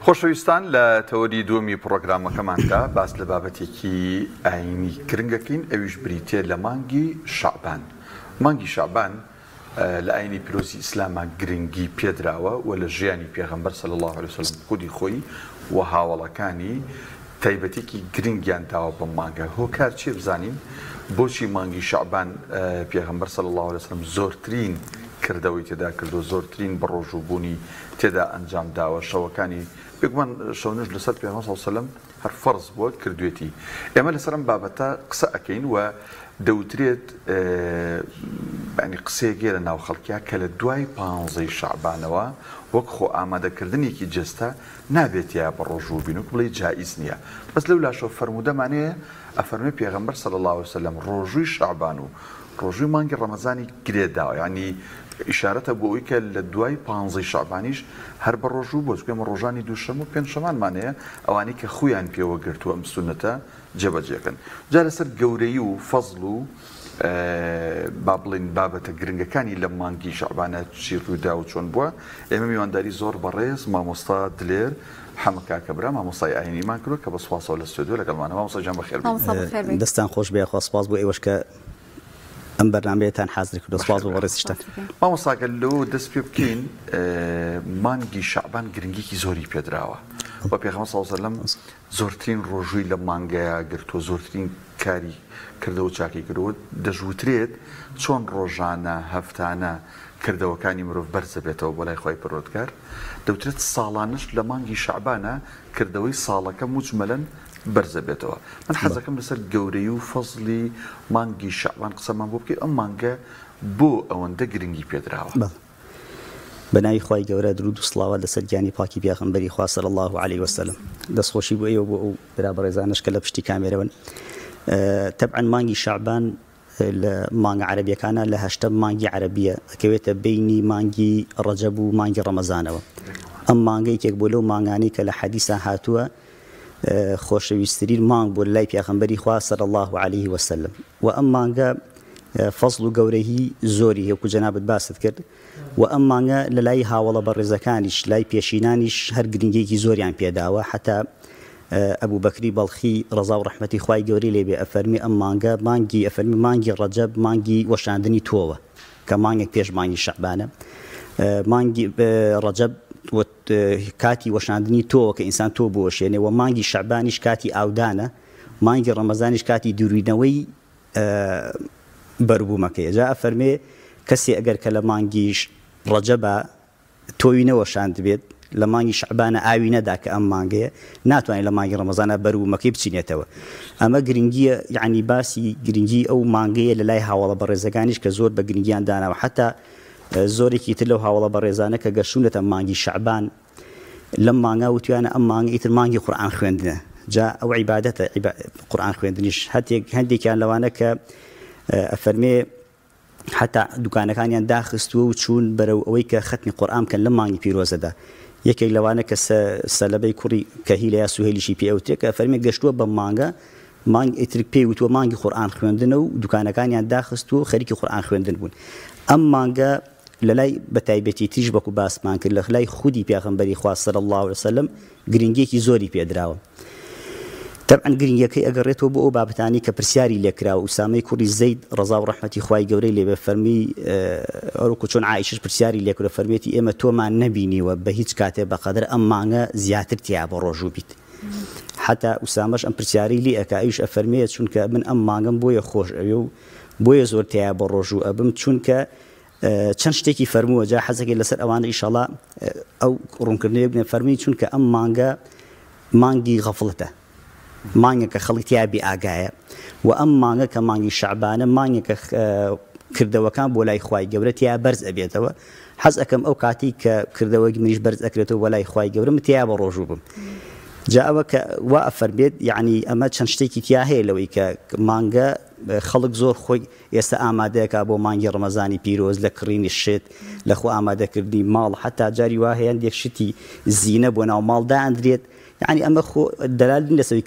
خۆشەویستان لە تەوەری دووەمی پرۆگرامەکەماندا باس لە بابەتێکی ئاینی گرنگەکەین ئەویش بریتێ لە مانگی شەعبان. مانگی شەعبان لە ئاینی پیرۆزی ئیسلامە گرنگی پێدراوە و لە ژیانی پێغەمبەر صلی الله علیه وسلم خودی خۆی و هاوڵەکانی تایبەتێکی گرنگیان داوە بە مانگە. هۆکار چێ بزانین بۆچی مانگی شەعبان پێغەمبەر صلی الله علیه وسلم زۆرترین کردەوەی تێدا کردو، زۆرترین بەڕۆژوبوونی تێدا ئەنجام داوە. شەوەکانی بێگومان شەونژ لەسەر پێغەمبەر صلی الله علیه وسلم هەر فەرز بووە کردوێتی. ئێمە لەسەر ئەم بابەتە قسە ئەکەین و دەوترێت ینی قسەیەکێرە ناو خەڵکیە کە لە دوای 15 شەعبانەوە وەک خۆ ئامادەکردنێکی جەستە نابێت یا بە ڕۆژوبین و بڵێ جائز نییە. بەس لەو لاشۆ فەرمودەمانەیە ئەفەرمێ پێغەمبەر صلی الله علیه وسلم ڕۆژووی شەعبان و ڕۆژووی مانگی ڕەمەزانی گرێداوە، ینی ئیشارەتە بۆ ئەوەی کە لە دوای 15 شەعبانیش هەر بە ڕۆژوو بۆ چکەمە ڕۆژانی دووشەمە و پێنجشەمانمانەیە ئەوانەی کە خۆیان پێوە گرتووە ئەم سونەتە جێبەجێکن. جا لەسەر گەورەی و فەزڵ و با بڵین بابەتە گرنگەکانی لە مانگی شەعبانە چی ڕوویدا و چۆن بووە، ئێمە میوانداری زۆر بەڕێز مامۆستا دلێر حەمە کاکەبرا مامۆستای ئاینیمان کردو کە بە سوپاسەوە لە ستودیۆ لەگەڵمانە. مامۆستا جان بەخێر بێت. دەستان خۆش بێ، خۆ سپاس بۆ ئێوەش کە ئەم بەرنامەیەتان حازر کردو. سپاس بۆ ڕێزیشتان. مامۆستاگەل لەوە دەست پێ بکەین مانگی شەعبان گرنگیکی زۆری پێدراوە و پێغەمبەر صلی الله علیه وسلم زۆرترین ڕۆژووی لە مانگەیە گرتووە، زۆرترین کاری کردەوە چاکی کردەوە. دەژووترێت چۆن ڕۆژانە هەفتانە کردەوەکانی مرۆڤ بەرزە بێتەوە بۆ لای خۆی پەروەردگار، دەوترێت ساڵانش لە مانگی شەعبانە کردەوەی ساڵەکە موجمەلەن بەرزە بێتەوە. من حەزەکەم لەسەر گەورەی و فەزڵی مانگی شەعبان قسەمان بۆ بکەی. ئەم مانگە بۆ ئەوەندە گرنگی پێدراوە؟ بەناوی خوای گەورە درود و سڵاوات لەسەر گیانی پاکی پێغەمبەری خوا صلی الله علیه وسلم. دەستخۆشی بۆ ئێوە بۆ ئەو برابەڕێزانش کە لە پشتی کامێرەون. طبعا مانگی شەعبان لە مانگە عەرەبیەکانە لە 8 مانگی عەرەبیە ئەکەوێتە بینی مانگی ڕەجەب و مانگی ڕەمەزانەوە. ئەم مانگە یەکێک بۆ لەو مانگانەی کە لە حەدیثا هاتووە خۆشەویستترین مانگ بۆ لای پێغەمبەری خوا صلی الله علیه وسلم. و ئەم مانگە فەزڵ و گەورەی زۆری هەیە و جەنابەت باست کرد. و ئەم مانگە لە لای هاوڵە بەڕێزەکانیش لای پێشینانیش هەر گرنگێکی زۆریان پێداوە. حتا ئەبوو بەکری بەڵخی ڕەزا و ڕەحمەتی خوای گەورەی لێبێ ئەفەرمی ئەم مانگە مانگی ئەفەرمی مانگی ڕەجەب مانگی وەشاندنی تۆوە کە مانگێک پێش مانگی شەعبانە. مانگی ڕەجەب کاتی وەشاندنی تۆوە کە ئینسان تۆ بوەشێنێ، و مانگی شەعبانیش کاتی ئاودانە، مانگی ڕەمەزانیش کاتی دوورینەوەی بەربوومەکەیە. جا ئەفەرمێ کەسێ ئەگەر کە لە مانگیش ڕەجەبە تۆوی نەوەشاند بێت لە مانگی شەعبانە ئاوی نەدا کە ئەم مانگەیە ناتوانێت لە مانگی ڕەمەزانە بەربوومەکەی بچینێتەوە. ئەمە گرنگیە، یعنی باسی گرنگی ئەو مانگەیە لە لای هاوڵە بەڕێزەکانیش کە زۆر بە گرنگیان داناوە. حتا زۆرێکی تر لەو هاوڵە بەڕێزانە کە گەشتونەتە مانگی شەعبان لەم مانگا وتوانە ئەم مانگە ئیتر مانگی قورئان خوێندنە. جا ئەو عیبادەتە قورئان خوێندنیش هەندێکیان لەوانە کە ئەفەرمێ حتا دوکانەکانیان داخستووە و چوون بەرەو ئەوەی کە ختمی قورئان بکەن لەم مانگی پیرۆزەدا. یەکێک لەوانە کە سەلەبەی کوڕی کەهیلە یا سوهێلیشی پێ ئەوتێ کە ئەفەرمێ گەشتووە بە مانگە مانگ ئیتر پێی وتووە مانگی قورئان خوێندنە و دوکانەکانیان داخستووە و خەریکی قورئان خوێندن بوون. ئەم مانگە لە لای بەتایبەتی تیژ بەکو باسمان کرد لە لای خودی پێغەمبەری خوا صلی الله علیه وسلم گرنگێکی زۆری پێدراوە. طبعا گرنگەکەی ئەگەڕێتەوە بۆ ئەو بابەتانی کە پرسیاری لێکراوە. ئوسامەی کوڕی زەید ڕەزا و ڕەحمەتی خوای گەورەی لێبێ فەرمی ئەوکو چۆن عایشەش پرسیاری لێکرا فەرمێتی ئێمە تۆمان نەبینیوە بە هیچ کاتێ بەقەدر ئەم مانگە زیاتر تیا بە ڕۆژوو بیت. حتا ئوسامەش ئەم پرسیاری لێ ئەکا ئەویش ئەفەرمێت چونکە من ئەم مانگەم بۆیە خۆش ئەوێ و بۆیە زۆر تیا بە ڕۆژوو ئەبم چونکە چەند شتێکی فەرمووە. جا حەزەکەی لەسەر ئەوانە ئیشەڵا ئەو ڕوونکردنەوەی بنێ فەرمی چونکە ئەم مانگە مانگی غەفڵەتە، مانگێکە خەڵک تیا بێ ئاگایە. و ئەم مانگە کە مانگی شەعبانە مانگێکە کردەوەکان بۆ لای خوای گەورە تیا بەرز ئەبێتەوە. حەز ئەەکەم ئەو کاتی کە کردەوەی منیش بەرز ئەکرێتەوە بۆ لای خوای گەورە تیا بە ڕۆژوو بم. جا ئەوە کە وا ئەفەرمێت یعنی ئەمە چەند شتێکی تیا هەیە لەوەی کە مانگە خەڵک زۆر خۆی ئێستا ئامادەیەکە بۆ مانگی ڕەمەزانی پیرۆز لە کڕینی شت لە خۆ ئامادەکردنی ماڵ. حتا جاری وا هەیە هەندێک شتی زینە بۆ ناو ماڵدا ئەندرێت يعني أما خو الدلال لسوي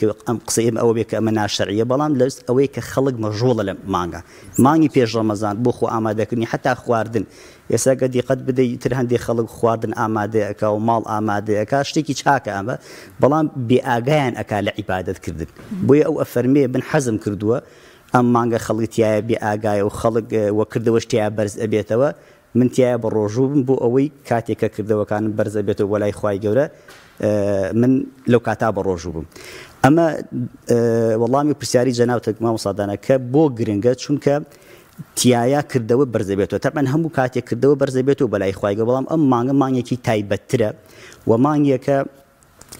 قصيم أو بيك أما ناشرية بلام لس أويك خلق مجهولة لمانجا ماني بيج رمضان بوخو آماده كني حتى خواردن يسا قد بدي ترهن دي خلق خواردن آماده أكا ومال آماده أكا شتيكي شاك أما بلام بآجان أكا لعبادة كردن بوي أو أفرمي بن حزم كردوا أم مانجا خلقتيا بآجاي وخلق وكردوا اشتيا برز أبيتوا من تيا بالرجوب بو أوي كاتيكا كردوا كان برز أبيتوا ولا يخواي جورا من لو كاتب الرجوب أما والله مي برسياري جناوتك ما مصادنا كبو جرينجا شونك تيايا كردوا برزبيتو طبعا هم كاتي كردوا برزبيتو بلا إخوائي قبلهم مانجا كي تايبترا ومانجا ك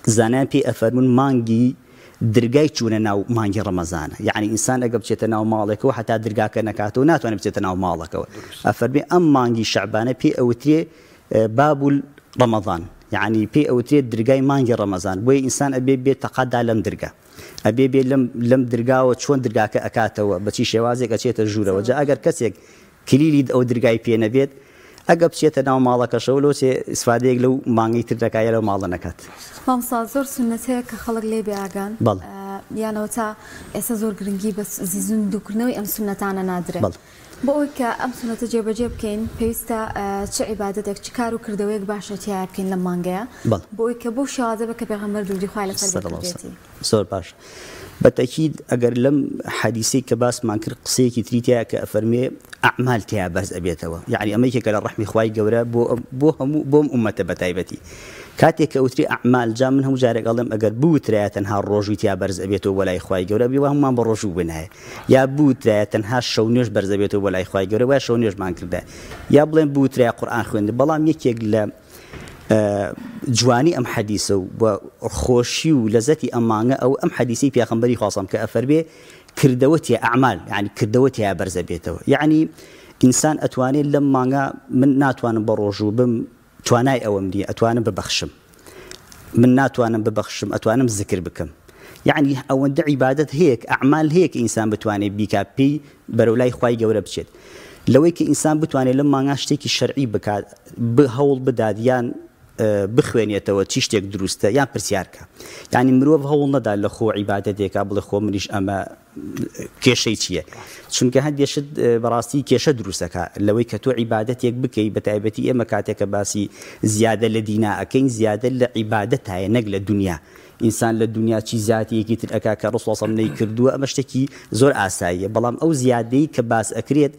زنابي أفرمون مانجي درجاي شون ناو مانجي رمضان يعني إنسان أجب شتنا ومالك وحتى درجاك نكاتو ناتو أنا بشتنا ومالك أفرمي مانجي شعبانة بي أوتري باب رمضان يعني بي أو تريد درجاي مانجي رمضان بوي إنسان أبي تقعد لم درجة أبي لم درجة وشون درجة كأكاتوا بتشي شوازك أشيت الجورة وجاء أجر كسيك كليلي أو درجاي بي نبيت أجب شيء ناو مالك شغله شيء استفادة لو مانجي تدركايا لو مال نكات. مامسا زور سنتها كخلق لي بأجان. بل. يعني وتا إسا جرنجي بس زيزون دكرنوي أم سنتانا نادرة. بل. بقولك أم سنة جيب كين بيستا شو عبادتك شكارو كردويك باشا تياب كين لما نجا. بل. بقولك بو شهادة بك بيغمر دودي خاله سربتي. صور باش. بالتأكيد أجر لم حديثي كباس ما نكر قصية كتريتها كأفرمي أعمال تيها بس أبيتها يعني أمريكا كلا رحمي خواي جورا بوم أمة بتايبتي كاتيك أوتري أعمال جا منهم جارك قلم أجر بوتريا تنها الرجوي تيها برز أبيته ولا إخواي جورا بيوهم ما برجو بينها يا بوتريا تنها شونيش برز أبيته ولا إخواي جورا ويا شونيش ما نكر ده يا بلين بوتريا قرآن خوين بلام يكيل جواني أم حديثه وخوشي ولذتي أمانة أو أم حديثي في خبري خاصم كأفر به كردوتي أعمال يعني كردوتي برز بيته يعني إنسان أتواني لما من ناتوان بروجو بم تواناي أو مدي أتوان ببخشم من ناتوان ببخشم أتوان بذكر بكم يعني أو عند عبادة هيك أعمال هيك إنسان بتواني بيكابي برولاي خواي جورب شد لو إنسان بتواني لما ناشتكي الشرعي بكاد بهول بداديان بخوانيته تشتك دروسته يعني برسيارك يعني مروف هول ندا لخو عبادتك قبل خو منيش أما كيشيتيه چونك هاد يشد براسي كيش دروسك لو كتو عبادتك بكي بتعبتي اما كاتك باسي زياده لدينا اكين زياده لعبادتها نقل الدنيا انسان للدنيا شي ذاتي كي تلقاك الرسول صلى الله عليه وسلم كردو امشتكي زور اسايه بلام او زياده كباس اكريت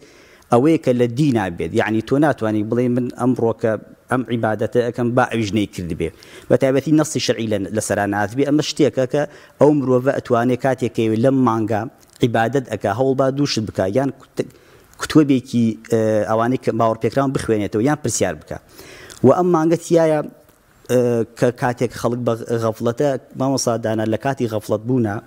اويك للدين عبيد يعني توناتواني بلي من امرك ام عبادته كم باعجني كذبه بتعبتي نص شرعي لسرانات بي امشتيك او مروف اتواني كاتك لما مانغا عبادت أكا هول بادوش بكا يعني كتوبي كي أوانيك باور بيكرام بخوانيته يعني برسيار بكا وأما أنقت يايا كاتيك خلق بغفلته ما مصادانا لكاتي غفلت بونا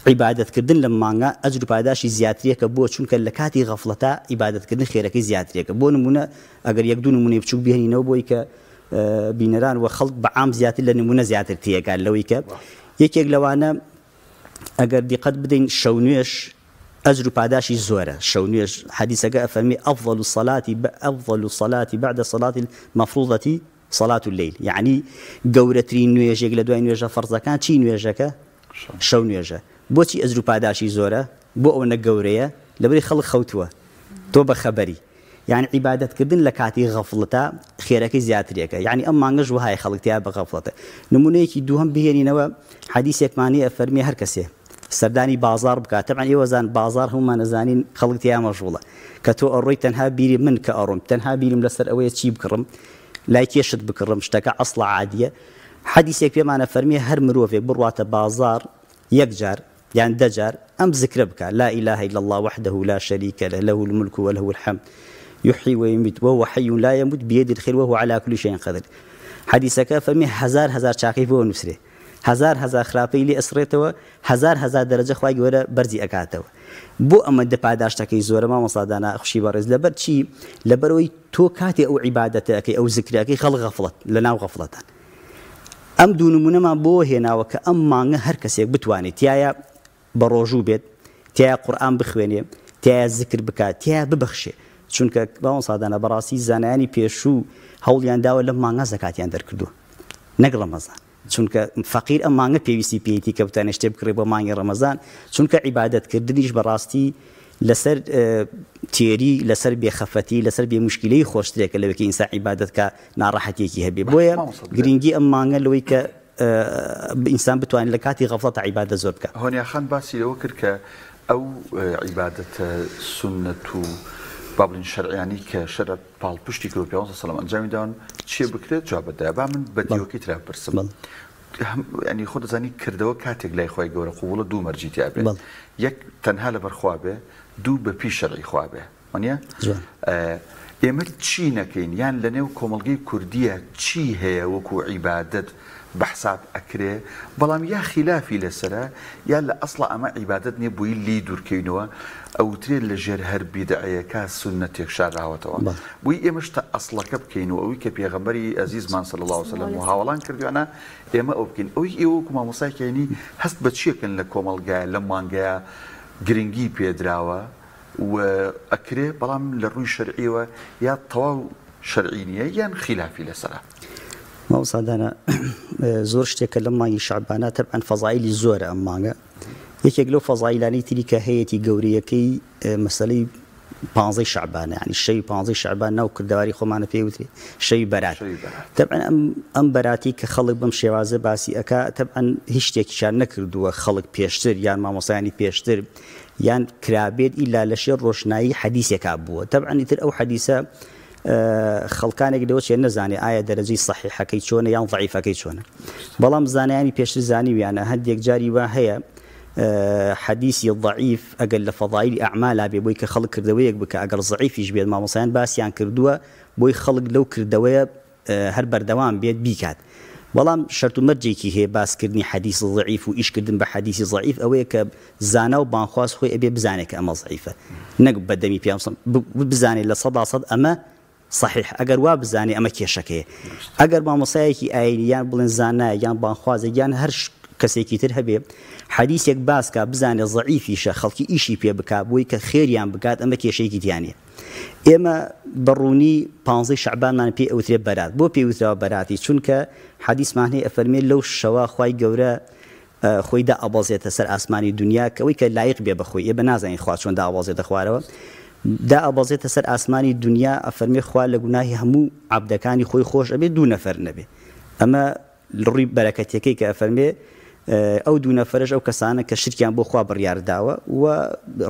عبادة كردن لما أنقا أجر باداشي زياترية كبوة چونك لكاتي غفلته عبادة كردن خيركي زياترية كبوة نمونا أقر يقدون نمونا بشوك بيهني نوبويك بينران وخلق بعام زياتر لنمونا زياترتية قال لويك يكيك لوانا أجر دي قد بدين شونيش أجر باداشي زورة شونيش حديث جاء فمي أفضل الصلاة بعد صلاة المفروضة صلاة الليل يعني جورترين نيجي لدوين نيجا فرض كان شيء نيجا شونيجا بوتي أجر باداشي زورة بو أن جورية لبري خلق خوتوه توبة خبري يعني عبادة كردن لكاتي غفلتا خيرك زياتريك يعني أما نجوا هاي خلقتها بغفلته نمونيك دوهم بهني نوا حديثك ماني أفرمي هركسيه سرداني بازار بكا طبعا يوزان بازار هم نزانين خلقتها مشغولة كتو أروي تنها بيري من كأرم تنها بيري ملسر أوي تشي بكرم لا يشد بكرم اشتكى أصلا عادية حديثك في معنى فرمي هر مروفك بروات بازار يكجار يعني دجار أم ذكر بك لا إله إلا الله وحده لا شريك له له الملك وله الحمد يحيي ويميت وهو حي لا يموت بيد الخير وهو على كل شيء قدير حديثك فمي هزار شاكيف ونسره هزار خرابي لي أسرته هزار درجة خواي ولا برزي أكاته بو أما دباداش تكي زور ما مصادنا خشي بارز لبرشي لبروي تو كاتي أو عبادتك أو ذكرك خلق غفلت لنا غفلة أم دون منما بو هنا وكأم ما هركسيك بتواني تيايا بروجو بيت تيايا قرآن بخويني تيايا ذكر بكا تيايا ببخشي چونکە باوەڕ سادانە بەڕاستی زانایانی پێشوو هەوڵیان داوە لەم مانگا زەکاتیان دەرکردووە نەک ڕەمەزان چونکە فەقیر ئەم مانگە پێویستی پێیەتی کە بتوانێت شتێ بکڕێ بۆ مانگی ڕەمەزان چونکە عیبادەتکردنیش بەڕاستی لەسەر تێری لەسەر بێخەفەتی لەسەر بێ موشکیلەی خۆشترێکە لەوەی کە ئینسان عیبادەتکە ناڕەحەتیەکی هەبێ بۆیە گرنگی ئەم مانگە لەوەی کە ئینسان بتوانێت لە کاتی غەفڵەتە عیبادەت زۆر بکات. هۆنیاخان باسی لەوە کرد کە ئەو عیبادەتە سونەت و با بڵین شەرعیانی کە شەرە پاڵپشتی کرد و پێ سەڵام ئەنجامی داون چێ بکرێت جواب بدە با من بە دیوەکەی ترا پرسم ینی خۆ دەزانی کردەوە کاتێک لای خۆی گەورە قوڵە دوو مەرجی تیا بێت یەک تەنها لەبەر خوا بێ دوو بە پێی شەرعی خوا بێ وانە ئێمە چی نەکەین یان لە نێو کۆمەڵگەی کوردیە چی هەیە وەکو عیبادەت بەحساب ئەکرێ بەڵام یا خلافی لەسرە یا لە ئەسڵە ئەمە عیبادەت نیە بووی لی دوورکەینەوە ئەوترێت لە ژێر هەر بیدعەیەکە سونەتێک شاراوەتەوە بووی ئێمەشتە ئەسڵەکە بکەینەوە ئەوی کە پێغەمبەری ئەزیزمان صلی الله علیه وسلم و هاوڵان کردوانە ئێمە ئەو بکەین ئەوی ئێوە وەکو مامۆستایکەینی هەست بە چیەکەن لە کۆمەڵگایە لە مانگەیە گرنگی پێدراوە و ئەکرێ بەڵام لە ڕووی شەرعیەوە یا تەواو شەرعی نییە یان خلافی لەسرە ماوسادانە زۆر شتێکە لە مانگی شەعبانە تەبعەن فەزایلی زۆرە ئەم مانگە یەکێک لەو فەزایلانەی تری کە هەیەی گەورەیەکەی مەسەلەی 15 شەعبانە ینی شەوی 15 شەعبان ناو کردەواری خۆمانە پێوتری شەوی بەرات تەبعەن ئەم بەراتی کە خەڵک بەم شێوازە باسی ئەکا تەبعەن هیچ شتێکیشان نەکردووە خەڵک پێشتر یان مامۆستایانی پێشتر یان کرابێت ئیلا لە شێر ڕۆشنایی حەدیثێکا بووە تەبعەن ئیتر ئەو حەدیثە خەڵکانێک دەوەچێت نەزانێ ئایا دەرەجەی صحیحەکەی چۆنە یان ضعیفەکەی چۆنە بەڵام زانایانی پێشتر زانیویانە هەندێک جاری وا هەیە حەدیثی ضعیف ئەگەر لە فەضایلی ئەعمالا بێ بۆی کە خەڵک کردەوەیەک بکە ئەگەر ضعیفیش بێت مامۆسایان باسییان کردووە بۆی خەڵک لەو کردەوەیە هەر بەردەوام بێت بیکات بەڵام شەرت و مەرجێکی هەیە باسکردنی حەدیث ضعیف و ئیشکردن بە حەدیثی ضعیف ئەوەیە کە زانا و بانخواست خۆی ئەبێ بزانێت کە ئەمە ضعیفە نەک بەدەمی پێ بزانێت لە 100% ئەمە صحیح ئەگەر وا بزانێ ئەمە کێشەکەیە ئەگەر مامۆسایەکی ئاینی یان بڵێن زانایە یان بانخوازە یان هەر کەسێکی تر هەبێ حەدیثێک باسکە بزانێت ضعیفیشە خەڵکی ئیشی پێ بک بۆی کە خێریان بکات ئەمە کێشەیەکی دیانە ئێمە بەڕوونی 15 شەعبانمان پێ ئەوترێ بەرات بۆ پێوتراوە بەراتی چونکە حەدیثمان هەیە ئەفەرمێت لەو شەوە خوای گەورە خۆی دا ئەبازێتە سەر ئاسمانی دنیا کە ئەوەی کە لایق بێ بەخۆی ئێمە نازانین خوا چۆن دا ئەبازێتە خوارەوە دا ئەبازێتە سەر ئاسمانی دنیا ئەفەرمێ خوا لە گوناهی هەموو عەبدەکانی خۆی خۆش ئەبێ دوو نەفەر نەبێ ئەمە ڕووی بەرەکەتەکەی کە ئەفەرمێ ئەو دوو نەفەرش ئەو کەسانە کە شتیان بۆ خوا بڕیارداوە و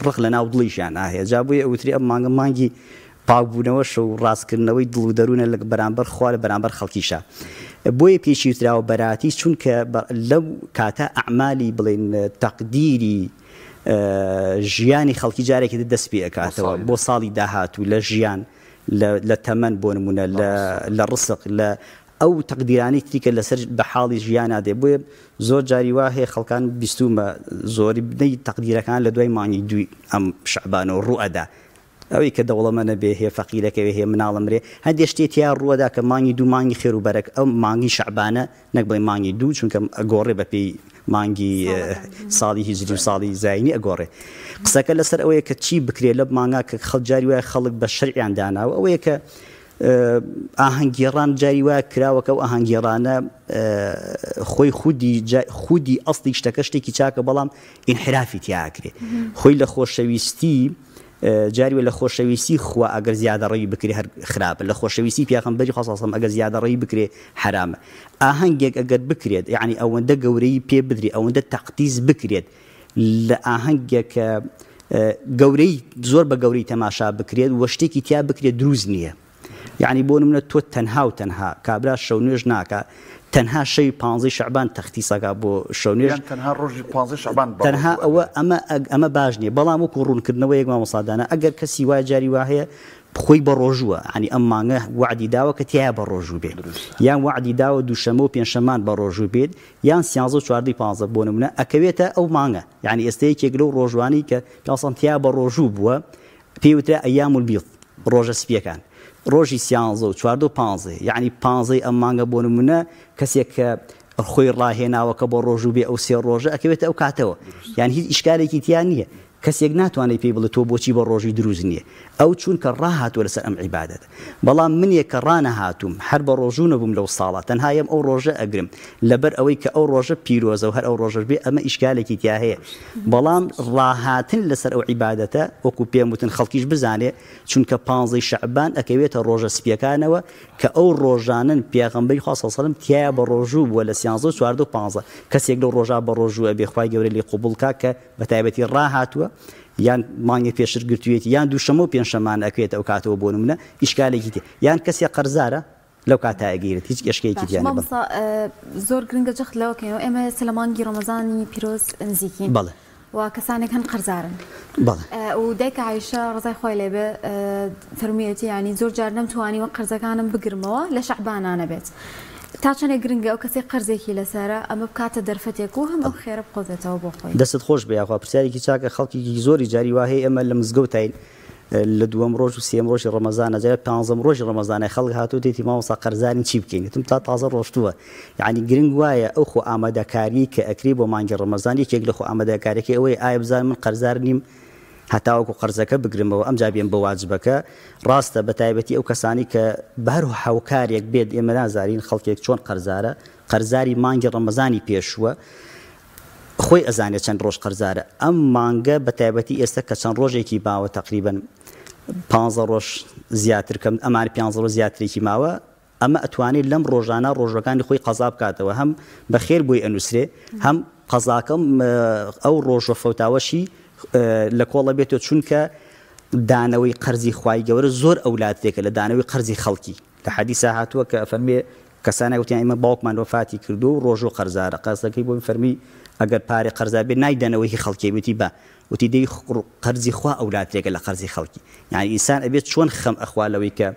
ڕق لە ناو دڵیشیان ئاهەیە جا بۆیە ئەوتری ئەم مانگە مانگی پاکبوونەوەش و ڕاستکردنەوەی دڵ و دەروونە لە بەرامبەر خوا لە بەرامبەر خەڵکیشە بۆیە پێشی وتراوە بەراتی چونکە لەو کاتە ئەعمالی بڵێن تەقدیری ژیانی خەڵکی جارێکی دەست پێ ئەکاتەوە بۆ ساڵی داهاتوو لە ژیان لە تەمەن بۆ نمونە لە ڕسق لە ئەو تەقدیرانی تریکە لەسەر بە حاڵی ژیانە دێ بۆیە زۆر جاری وا هەیە خەڵکان بیستومە زۆری بدەی تەقدیرەکان لە دوای مانگی دوی ئەم شەعبانەوە ڕوئەدا ئەوەی کە دەوڵەمەنە بێ هەیە فەقیرەکەوێ هەیە مناڵەمرێ هەندێک شتێک یا ڕووەدا کە مانگی دوو مانگی خێر و بەرەک ئەو مانگی شەعبانە نەک بڵێ مانگی دوو چونکە ئەگۆڕێ بەپێی مانگی ساڵی هیجری و ساڵی زاینی ئەگۆڕێ قسەکە لەسەر ئەوەیە کە چی بکرێت لە مانگا کە خەڵجاری وایە خەڵک بە شەرعیان داناوە ئەوەیە کە ئاهەنگگێڕان جاری وایە کراوەکە و ئاهەنگگێڕانە خۆی خودی ئەسڵی شتەکە شتێکی چاکە بەڵام ئینحرافی تیاکرێ خۆی لە خۆشەویستی جاری لە خۆشەویستی خوا ئەگەر زیادە ڕێی بکرێ هەر خراپە لە خۆشەویستی پیاغەمبەری خۆسەڵسەڵەم ئەگەر زیادە ڕێی بکرێ حرامە ئاهەنگێک ئەگەر بکرێت یعنی ئەوەندە گەورەی پێ بدرێت ئەوەندە تەقدیس بکرێت لە ئاهەنگێکە گەورەی زۆر بە گەورەی تەماشا بکرێت و شتێکی تیا بکرێت دروست نییە یعنی بۆ نمونە تۆ تەنها و تەنها کابرا شەو نوێژ ناکە تەنها شەوی 15 شەعبان تەختیسەکە بۆ شەو نوێژ تەنها ڕۆژی 15 شەعبان تەنها ئەمە باش نییە بەڵام وەکو ڕوونکردنەوە یەک مامۆستادانە ئەگەر کەسی وای جاری وا هەیە خۆی بە ڕۆژووە ینی ئەم مانگە وعدی داوە کە تیا بە ڕۆژوو بێت یان وعدی داوە دووشەمە و پێنجشەمان بە ڕۆژوو بێت یان 13 و 14 15 بۆ نمونە ئەکەوێتە ئەو مانگە یعنی ئێستا یەکێک لەو ڕۆژوانی کە پێڵسەم تیا بە ڕۆژوو بووە پێوترا ئەیام البیض ڕۆژە سپیەکان ڕۆژی 13 و 14 و 15 یعنی 15 ئەم مانگە بۆ نمونە کەسێک کە خۆی ڕاهێناوە کە بۆ ڕۆژوو بێ ئەو سێ ڕۆژە ئەکەوێتە ئەو کاتەوە یان هیچ ئیشکالێکی تیان نییە کەسێک ناتوانێت پێی بڵێت تۆ بۆچی بە ڕۆژی دروست نییە ئەو چونکە ڕاهاتوە لەسەر ئەم عیبادەت بەڵام منێک کە ڕانەهاتوم هەر بە ڕۆژوو نەبووم لەو ساڵە تەنهایم ئەو ڕۆژە ئەگرم لەبەر ئەوەی کە ئەو ڕۆژە پیرۆزە و هەر ئەو ڕۆژە بێ ئەمە ئیشکالێکی تیا هەیە بەڵام ڕاهاتن لەسەر ئەو عیبادەتە وەکو پێم وتن خەڵکیش بزانێ چونکە 15 شەعبان ئەکەوێتە ڕۆژە سپیەکانەوە کە ئەو ڕۆژانن پێغەمبەری خوا صلی الله علیه و سلم تیا بە ڕۆژوو بووە لە 13 و 14 و 15 کەسێک لەو ڕۆژا بە ڕۆژووە بێ خوای گەورە لێ قبوڵ کا کە بە تایبەتی ڕاهاتووە یان مانگی پێشتر گرتوێتی یان دووشەمە و پێنجشەمان ئەکوێتە ئەو کاتەوە بۆ نمونە ئیشکالێکی تێ یان کەسێک قەرزارە لەو کاتایگیرێت هیچ گەشتێکی دیانە زۆر گرنگە جەخت لەوەکەینەوە ئێمە سلە مانگی ڕەمەزانی پیرۆز نزیکین بەڵێ و کەسانێک هەن قەرزارن و دایکە عایشە ڕزای خۆی لێبێ فەرموویەتی ینی زۆر جار نەمتوانی وە قەرزەکانم بگرمەوە لە شەعبانانە بێت تا چەندێک گرنگە ئەو کەسێک قەرزێکی لەسەرە ئەمە بکاتە دەرفەتێک و هەم ئەو خێرە بقۆزێتەوە بۆ خۆی دەست خۆش بێ یاخوا پرسیارێکی چاکە خەڵکی زۆری جاری وهەیە ئەمە لە مزگەوتین لە دووەم ڕۆژ و سێم ڕۆژی ڕەمەزانە جارێ 15 ڕۆژی ڕەمەزانە خەڵک هاتوو دێتی ماوەسا قەرزانی چی بکەینێتم تا تازە ڕۆشتووە یعنی گرنگ وایە ئەو خۆ ئامادەکاری کە ئەکری بۆ مانگی ڕەمەزان یەکێک لە خۆ ئامادەکاریەکە ئەوەی ئایا بزانم من قەرزار نیم هەتاوەکو قەرزەکە بگرمەوە ئەمجا بێن بە واجبەکە ڕاستە بە تایبەتی ئەو کەسانی کە بەهر و هاوکارێک بێت ئێمە نازارین خەڵکێک چۆن قەرزارە قەرزاری مانگی ڕەمەزانی پێشووە خۆی ئەزانێت چەند ڕۆژ قەرزارە ئەم مانگە بە تایبەتی ئێستا کە چەند ڕۆژێکی باوە تقریبن 15 ڕۆژ زیاتر کەم ئەمان 15 ڕۆژ زیاترێکی ماوە ئەمە ئەتوانێت لەم ڕۆژانە ڕۆژەکانی خۆی قەزا بکاتەوە هەم بەخێر بۆی ئەنووسرێ هەم قەزاکەم ئەو ڕۆژە فەوتاوەشی لە کۆڵە بێتەوە چونکە دانەوەی قەرزی خوای گەورە زۆر ئەولاتێکە لە دانەوەی قەرزی خەڵکی لە حەدیثە هاتووە کە فەرمێ کەسانە وتیان ئێمە باوکمان وەفاتی کردو و ڕۆژ و قەرزارە قەزەکەی بۆ فەرمی ئەگەر پارێ قەرزا بێ نایدانەوەی خەڵکی وتی بە وتی دەی قەرزی خوا ئەولاتێکە لە قەرزی خەڵکی یعنی ئینسان ئەبێت چۆن خەم ئەخوالەوەی کە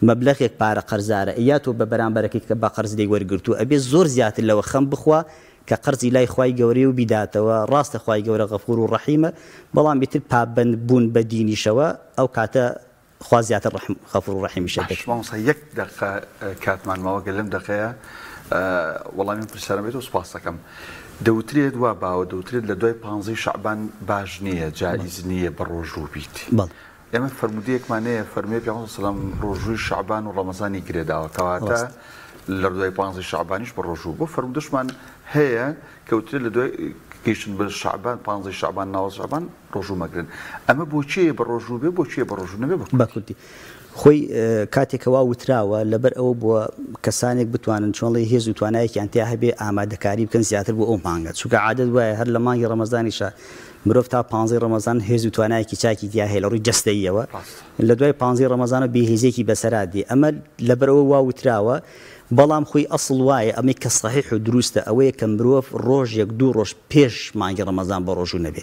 مەبلەغێک پارە قەرزارە یا تۆ بە بەرامبەرەکەی کە با قەرز دەی وەرگرتو ئەبێت زۆر زیاتر لەوە خەم بخوا کە قەرزی لای خوای گەورەی و بیداتەوە ڕاستە خوای گەورە غەفور و ڕەحیمە بەڵام بێتر پابەند بوون بە دینیشەوە ئەو کاتە خوا زیاتر غەفور و ڕەحیمیشە دەکات یەک دقیقە کاتمان ماوە گەلم دقەیە وەڵامی پرسیارم بێت و سوپاس دەکەم دەوترێت وا باوە دەوترێت لە دوای 15 شەعبان باش نییە جایز نییە بە ڕۆژوو بیت ئێمە فەرمودیەکمانەیە فەرمێ پێغەمبەر سەلام ڕۆژووی شەعبان و ڕەمەزانی گرێداوە کەواتە لە دوای 15 شەعبانیش بە ڕۆژوو بۆ فەرمودەشمان هەیە کەوترێت لە دوای گەیشتن بە شەعبان 15 شەعبان ناوە شەعبان ڕۆژوو مەگرن ئەمە بۆچیە بە ڕۆژوو بێ بۆچیە بە ڕۆژوو نەبێ بە کوردی خۆی کاتێکەوە وتراوە لەبەر ئەوە بووە کەسانێک بتوانن چۆنڵی هێز و توانایەکیان تیا هەبێ ئامادەکاری بکەن زیاتر بۆ ئەو مانگە چونکە عادەت وایە هەر لە مانگی ڕەمەزانیشە مرۆڤ تا 15 ڕەمەزان هێز و توانایەکی چاکی تیا هەیە لە ڕووی جەستەییەوە لە دوای 15 ڕەمەزانە بێهێزێکی بەسەرا دێ ئەمە لەبەرەوە وا وتراوە بەڵام خۆی ئەسڵ وایە ئەمەی کە سەحیح و دروستە ئەوەیە کە مرۆڤ ڕۆژێک دوو ڕۆژ پێش مانگی ڕەمەزان بە ڕۆژوو نەبێ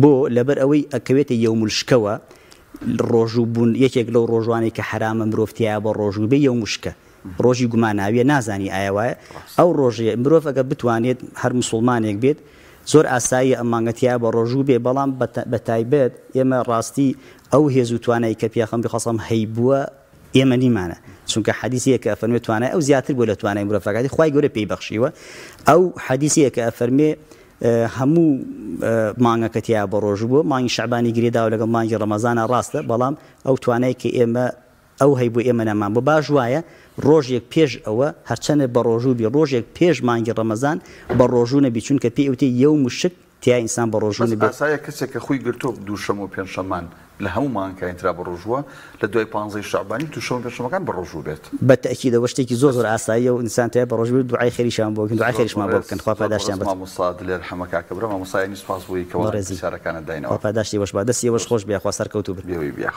بۆ لەبەر ئەوەی ئەکەوێتە یەومولشکەوە ڕۆژوو بوون یەکێک لەو ڕۆژوانێک کە حرامە مرۆڤتیایە بە ڕۆژوو بێ یەومشکە ڕۆژی گوماناویە نازانی ئایا وایە ئەو ڕۆژەیە مرۆڤ ئەگە بتوانێت هەر موسڵمانێک بێت زۆر ئاسایی ئەمانگەتیا بە ڕۆژوو بێ بەڵام بە تایبەت ئێمە ڕاستی ئەو هێز و توانایی کە پێغەمبەر خەسەم هەیبووە ئێمە نیمانە چونکە حەدیثەیە کە ئەفەرمێ توانای ئەو زیاتر بۆ لە توانای مرۆڤەکەتی خوای گەورە پێی بەخشیوە ئەو حەدیثەیە کە ئەفەرمێ هەموو مانگەکەتیا بە ڕۆژ بووە مانگی شەعبانی گرێداوە لەگەڵ مانگی ڕەمەزانە ڕاستە بەڵام ئەو توانای کە ئێمە ئەو هەی بۆ ئێمە نەمان بۆ باش وایە ڕۆژێک پێش ئەوە هەرچەنە بە ڕۆژوو بی ڕۆژێک پێش مانگی ڕەمەزان بە ڕۆژوو نەبی چونکە پێی ئەوتێ یەومشک تیا ئینسان بە ڕۆژوو نەبێت ئاسایە کەسێک کە خۆی گرتۆ دووشەمە و پێنجشەمان لە هەموو مانگەکانترا بە ڕۆژووە لە دوای 15 شەعبانی دووشەمە و پێنجشەمەکان بە ڕۆژوو بێت بە تەکیدەوە شتێکی زۆر ئاساییە و ئینسان تیا بە ڕۆژوو دوعای خێریشان بۆ بکەن دوعای خێریشمان بۆ بکەن خوا پاداشتیان بێت مامۆستا دلێر حەمەکە کەبرە مامۆستای سوپاس بووی کەەوە پرسیارەکانت داینەوە خوا پاداشتی وەش با دەستی وەش خۆش بیا خوا سەرکەوتوو بێت بێ